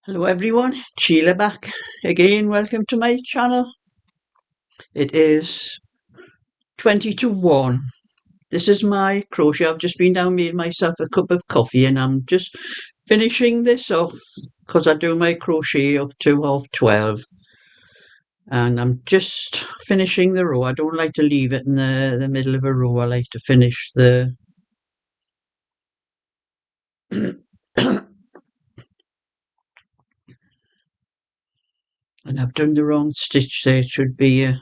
Hello everyone, Sheila back again. Welcome to my channel. It is 20 to 1. This is my crochet. I've just been down made myself a cup of coffee and I'm just finishing this off because I do my crochet up to 12:30. And I'm just finishing the row. I don't like to leave it in the middle of a row. I like to finish the and I've done the wrong stitch there. It should be I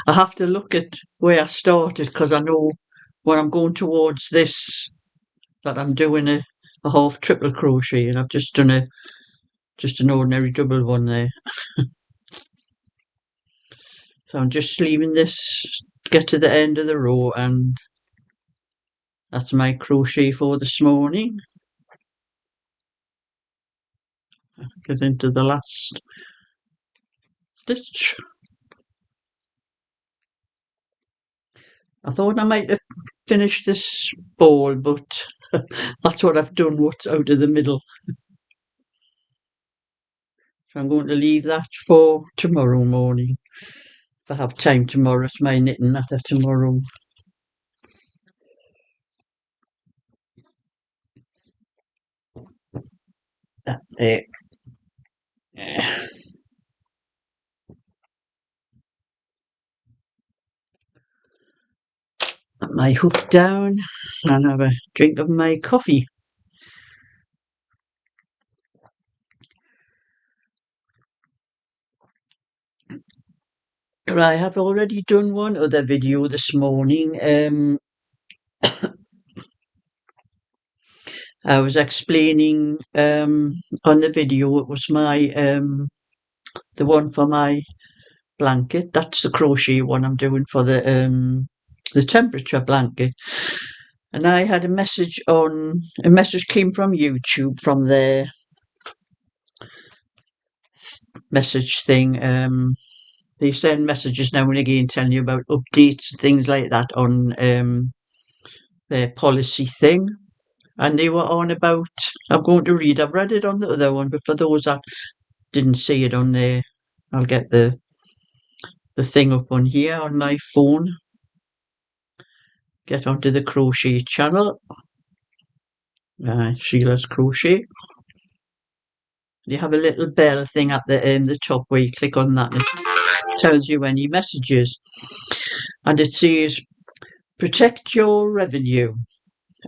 have to look at where I started because I know when I'm going towards this that I'm doing a half triple crochet and I've just done just an ordinary double one there. So I'm just leaving this, get to the end of the row, and that's my crochet for this morning. Get into the last stitch. I thought I might have finished this ball, but that's what I've done, what's out of the middle. So I'm going to leave that for tomorrow morning. If I have time tomorrow, it's my knitting matter tomorrow. That there. Put my hook down and have a drink of my coffee. I have already done one other video this morning. I was explaining on the video, it was my the one for my blanket. That's the crochet one I'm doing for the temperature blanket. And I had a message came from YouTube from their message thing. They send messages now and again telling you about updates and things like that on their policy thing. And they were on about, I'm going to read, I've read it on the other one, but for those that didn't see it on there, I'll get the thing up on here on my phone. Get onto the crochet channel. Sheila's Crochet. You have a little bell thing at the top where you click on that and it tells you any messages. And it says, protect your revenue.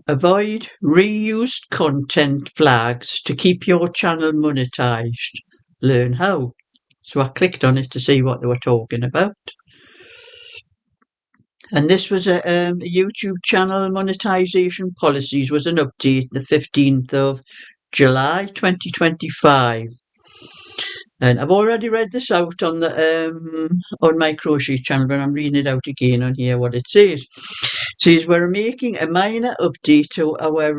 Avoid reused content flags to keep your channel monetized. Learn how. So I clicked on it to see what they were talking about. And this was a YouTube channel monetization policies was an update the 15th of July 2025. And I've already read this out on the on my crochet channel, but I'm reading it out again on here what it says. It says we're making a minor update to our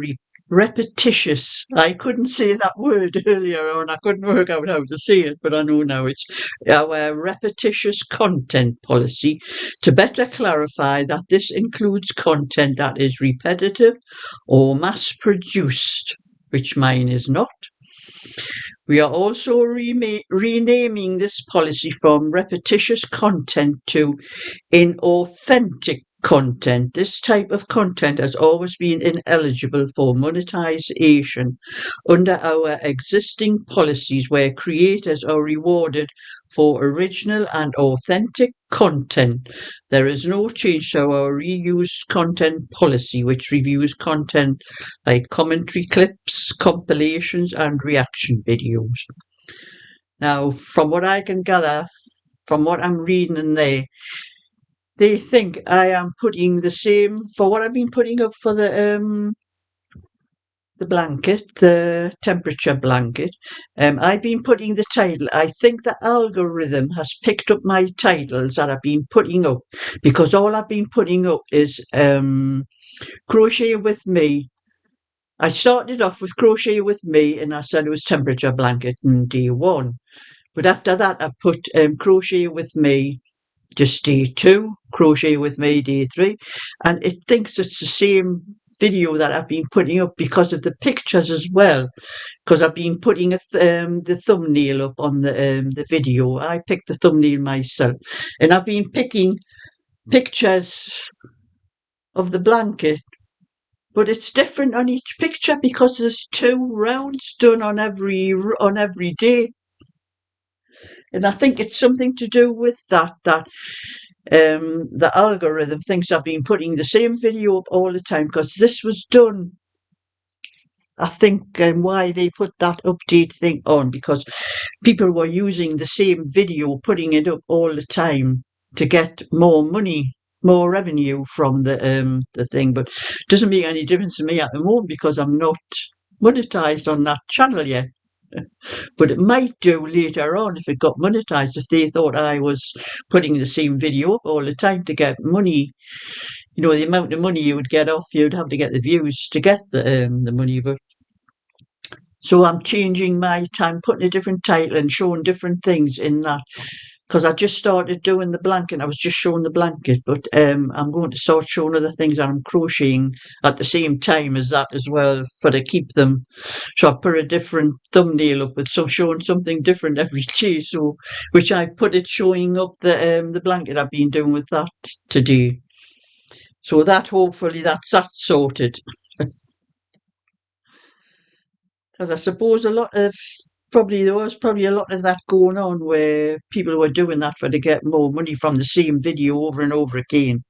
repetitious. I couldn't say that word earlier on. I couldn't work out how to say it, but I know now it's our repetitious content policy to better clarify that this includes content that is repetitive or mass produced, which mine is not. We are also renaming this policy from repetitious content to inauthentic content. This type of content has always been ineligible for monetization under our existing policies where creators are rewarded for original and authentic content. There is no change to our reuse content policy, which reviews content like commentary clips, compilations, and reaction videos. Now, from what I can gather, from what I'm reading in there, they think I am putting the same for what I've been putting up for the blanket, the temperature blanket. I've been putting the title. I think the algorithm has picked up my titles that I've been putting up because all I've been putting up is crochet with me. I started off with crochet with me and I said it was temperature blanket in day 1. But after that I've put crochet with me just day 2, crochet with me day 3, and it thinks it's the same video that I've been putting up because of the pictures as well. Because I've been putting the thumbnail up on the video. I picked the thumbnail myself, and I've been picking pictures of the blanket, but it's different on each picture because there's 2 rounds done on every day, and I think it's something to do with that the algorithm thinks I've been putting the same video up all the time because this was done. I think why they put that update thing on, because people were using the same video, putting it up all the time to get more money, more revenue from the thing. But it doesn't make any difference to me at the moment because I'm not monetized on that channel yet. But it might do later on if it got monetized, if they thought I was putting the same video up all the time to get money. You know, the amount of money you would get off, you'd have to get the views to get the money. But so I'm changing my time, putting a different title and showing different things in that. Because I just started doing the blanket. I was just showing the blanket, but I'm going to start showing other things that I'm crocheting at the same time as that as well, for to keep them. So I put a different thumbnail up with showing something different every day. So, which I put it showing up the blanket I've been doing with that today. So that hopefully that's sorted. Because I suppose there was probably a lot of that going on where people were doing that for to get more money from the same video over and over again.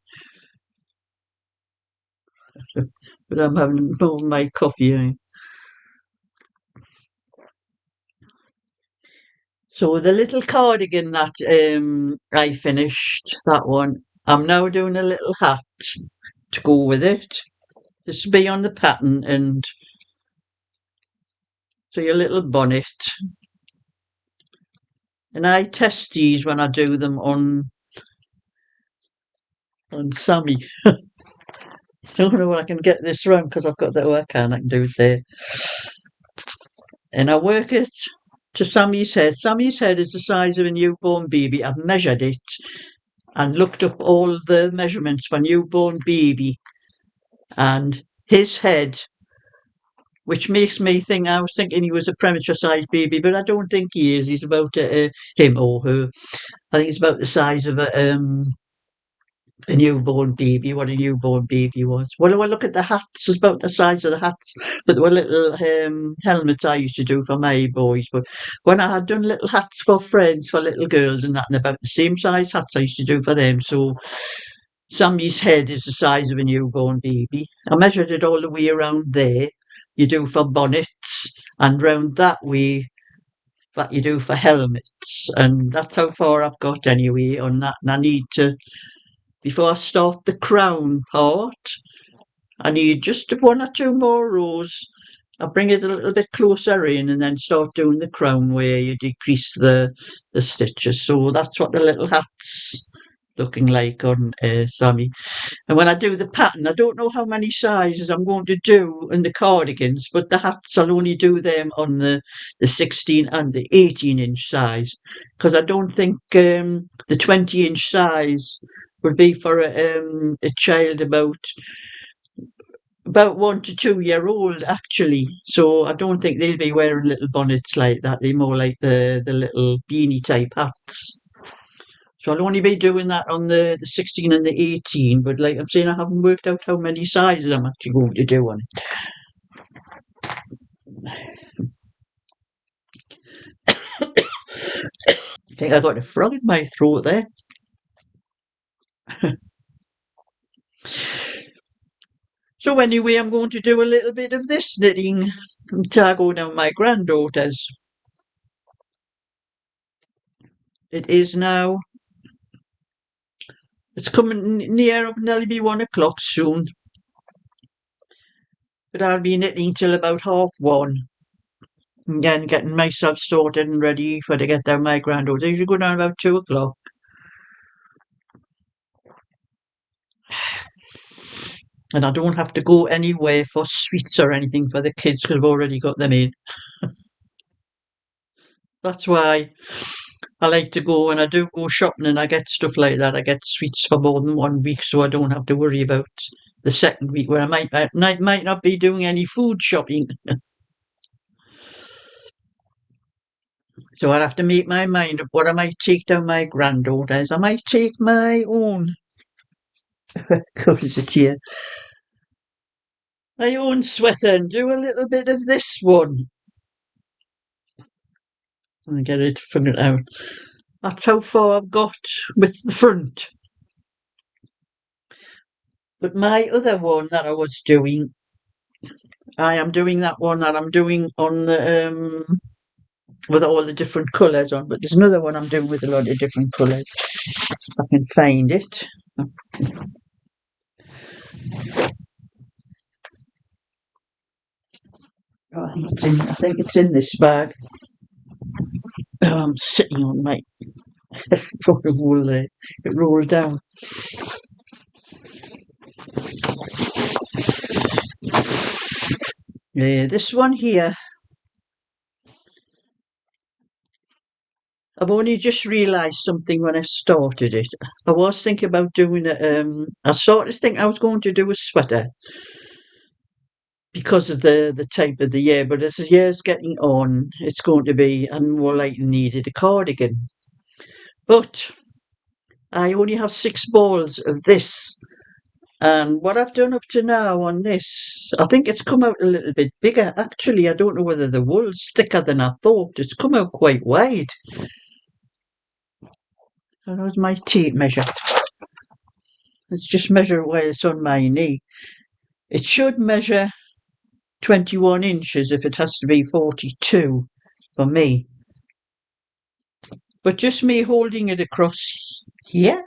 But I'm having more of my coffee. So the little cardigan that I finished, that one, I'm now doing a little hat to go with it. This will be on the pattern, and so your little bonnet. And I test these when I do them on Sammy. I don't know when I can get this round because I've got I can do it there. And I work it to Sammy's head. Sammy's head is the size of a newborn baby. I've measured it and looked up all the measurements for newborn baby. And his head, which makes me think, I was thinking he was a premature sized baby, but I don't think he is. He's about him or her. I think he's about the size of a newborn baby, what a newborn baby was. Well, I look at the hats, it's about the size of the hats, but there were little helmets I used to do for my boys. But when I had done little hats for friends, for little girls and that, and about the same size hats I used to do for them. So Sammy's head is the size of a newborn baby. I measured it all the way around there. You do for bonnets, and round that way that you do for helmets. And that's how far I've got anyway on that. And I need to, before I start the crown part, I need just 1 or 2 more rows. I'll bring it a little bit closer in and then start doing the crown where you decrease the stitches. So that's what the little hat's looking like on Sammy. And when I do the pattern, I don't know how many sizes I'm going to do in the cardigans, but the hats I'll only do them on the 16 and the 18-inch size, because I don't think the 20-inch size would be for a child about 1 to 2 year old actually. So I don't think they'll be wearing little bonnets like that. They're more like the little beanie type hats. So I'll only be doing that on the 16 and the 18, but like I'm saying, I haven't worked out how many sizes I'm actually going to do on it. I think I got a frog in my throat there. So anyway, I'm going to do a little bit of this knitting until I go down my granddaughter's. It is now, it's coming near up, nearly be 1 o'clock soon. But I'll be knitting till about 1:30. Again, getting myself sorted and ready for to get down my granddaughter. I usually go down about 2 o'clock. And I don't have to go anywhere for sweets or anything for the kids because I've already got them in. That's why I like to go, when I do go shopping and I get stuff like that, I get sweets for more than 1 week, so I don't have to worry about the second week where I might not be doing any food shopping. So I'll have to make my mind up what I might take down my granddaughter's. I might take my own. What is it here? My own sweater and do a little bit of this one. And get it figured out. That's how far I've got with the front. But my other one that I was doing, I am doing that one that I'm doing on the with all the different colours on, but there's another one I'm doing with a lot of different colours. If I can find it. Oh, I think it's in this bag. Oh, I'm sitting on my wool there. It rolled down. Yeah, this one here. I've only just realised something when I started it. I was thinking about doing it. I started to think I was going to do a sweater because of the type of the year, but as the year's getting on, it's going to be, I'm more likely needed a cardigan. But I only have 6 balls of this, and what I've done up to now on this, I think it's come out a little bit bigger. Actually, I don't know whether the wool's thicker than I thought. It's come out quite wide. That was my tape measure. Let's just measure it while it's on my knee. It should measure 21 inches if it has to be 42 for me. But just me holding it across here,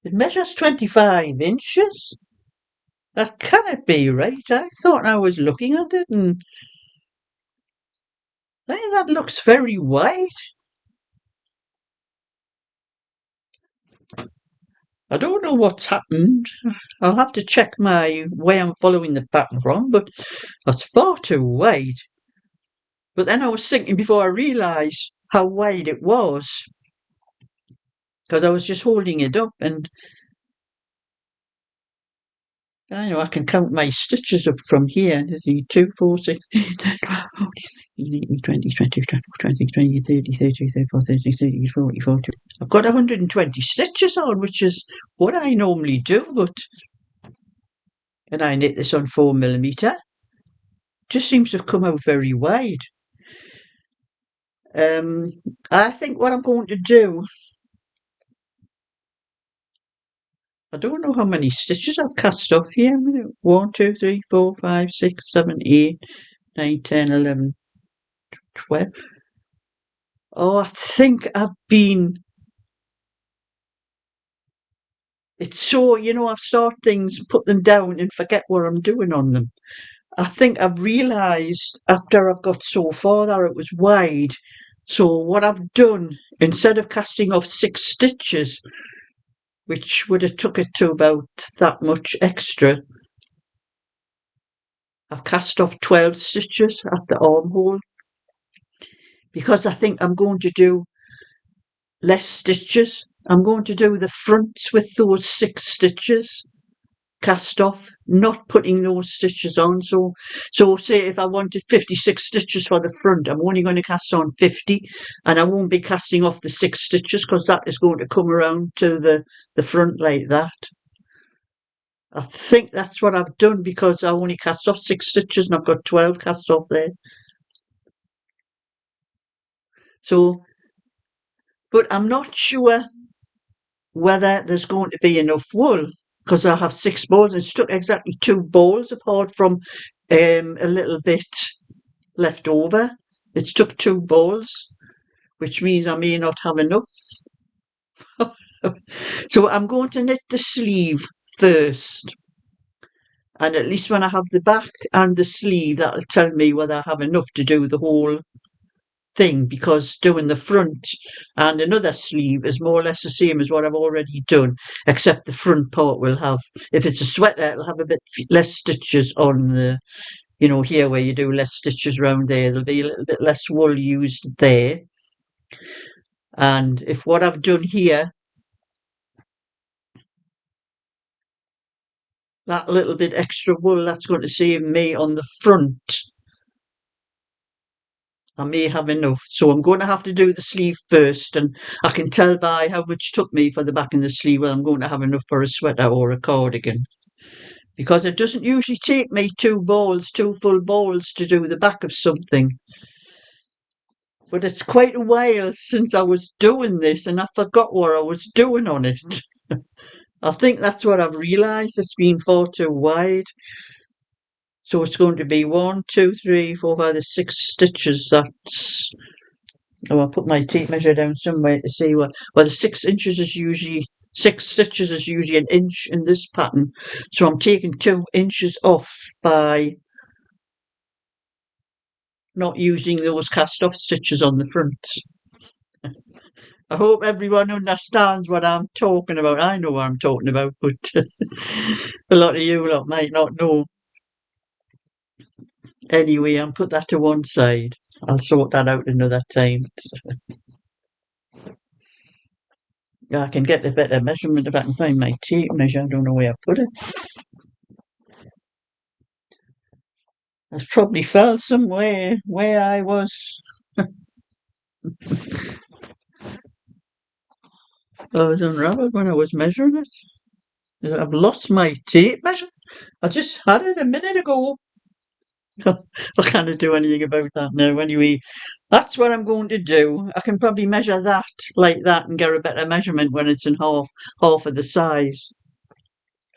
it measures 25 inches. That cannot be right. I thought I was looking at it and that looks very wide. I don't know what's happened. I'll have to check my way I'm following the pattern from, but that's far too wide. But then I was thinking before I realised how wide it was, because I was just holding it up, and I know I can count my stitches up from here. 2, 4, 6, 20, 20, 20, 30, 30, 34, 30, 30, 40, 40. I've got 120 stitches on, which is what I normally do, and I knit this on 4mm. Just seems to have come out very wide. I think what I'm going to do, I don't know how many stitches I've cast off here. 1, 2, 3, 4, 5, 6, 7, 8, 9, 10, 11, 12. Oh, I think I've been... It's so, I've started things, put them down and forget what I'm doing on them. I think I've realised after I've got so far that it was wide. So what I've done, instead of casting off 6 stitches, which would have took it to about that much extra, I've cast off 12 stitches at the armhole, because I think I'm going to do less stitches. I'm going to do the fronts with those 6 stitches cast off, not putting those stitches on. So say if I wanted 56 stitches for the front, I'm only going to cast on 50, and I won't be casting off the 6 stitches because that is going to come around to the front like that. I think that's what I've done, because I only cast off 6 stitches and I've got 12 cast off there. So, but I'm not sure whether there's going to be enough wool, because I have 6 balls and stuck exactly 2 balls apart from a little bit left over. It stuck 2 balls, which means I may not have enough. So I'm going to knit the sleeve first, and at least when I have the back and the sleeve, that'll tell me whether I have enough to do the whole thing, because doing the front and another sleeve is more or less the same as what I've already done, except the front part will have, if it's a sweater, it'll have a bit less stitches on the, here where you do less stitches around there, there'll be a little bit less wool used there. And if what I've done here, that little bit extra wool, that's going to save me on the front. I may have enough, so I'm going to have to do the sleeve first, and I can tell by how much took me for the back and the sleeve whether I'm going to have enough for a sweater or a cardigan, because it doesn't usually take me two full balls to do the back of something. But it's quite a while since I was doing this, and I forgot what I was doing on it. I think that's what I've realised, it's been far too wide. So it's going to be 1, 2, 3, 4, 5, 6 stitches. That's, oh, I'll put my tape measure down somewhere to see what, well, the 6 inches is usually, 6 stitches is usually an inch in this pattern. So I'm taking 2 inches off by not using those cast off stitches on the front. I hope everyone understands what I'm talking about. I know what I'm talking about, but a lot of you lot might not know. Anyway, I'll put that to one side. I'll sort that out another time. I can get a better measurement if I can find my tape measure. I don't know where I put it. It's probably fell somewhere where I was. I was unraveled when I was measuring it. I've lost my tape measure. I just had it a minute ago. I can't do anything about that now. Anyway, that's what I'm going to do. I can probably measure that like that and get a better measurement when it's in half of the size.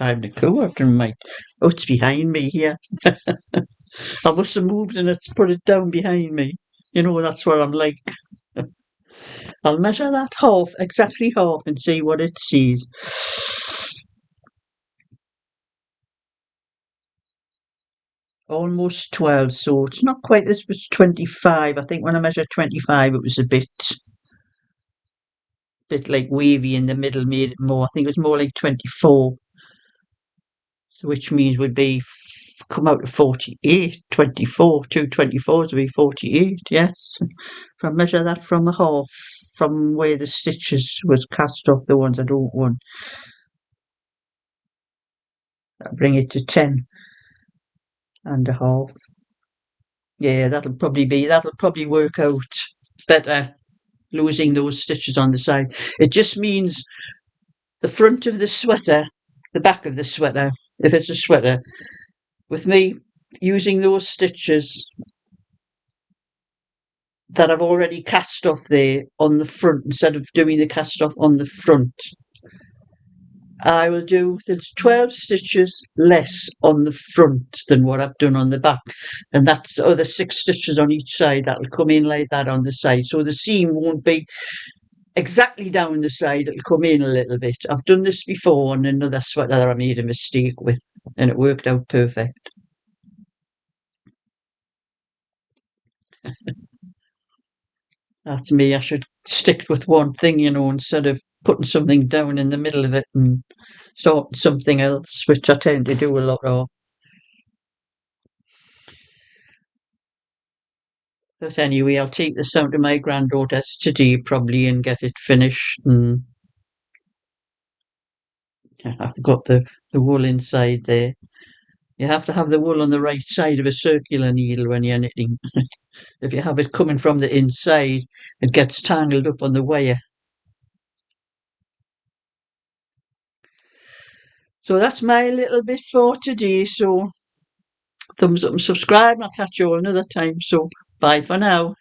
I have no clue. I can make. Oh, it's behind me here. I must have moved and it's put it down behind me. You know, that's what I'm like. I'll measure that half, exactly half, and see what it sees. Almost 12, so it's not quite as much 25. I think when I measured 25, it was a bit like wavy in the middle, made it more. I think it was more like 24, which means would be come out to 48, 24, 2 24s would be 48, yes. If I measure that from the half, from where the stitches was cast off, the ones I don't want, I'll bring it to 10 and a half. Yeah, that'll probably work out better, losing those stitches on the side. It just means the front of the sweater, the back of the sweater, if it's a sweater, with me using those stitches that I've already cast off there on the front, instead of doing the cast off on the front, I will do, there's 12 stitches less on the front than what I've done on the back, and that's the other 6 stitches on each side that'll come in like that on the side, so the seam won't be exactly down the side, it'll come in a little bit. I've done this before on another sweater that I made a mistake with, and it worked out perfect. That's me. I should stick with one thing, you know, instead of putting something down in the middle of it and sort something else, which I tend to do a lot of. But anyway, I'll take this out to my granddaughter's today probably and get it finished. And I've got the wool inside there. You have to have the wool on the right side of a circular needle when you're knitting. If you have it coming from the inside, it gets tangled up on the wire. So that's my little bit for today. So thumbs up and subscribe, and I'll catch you all another time. So bye for now.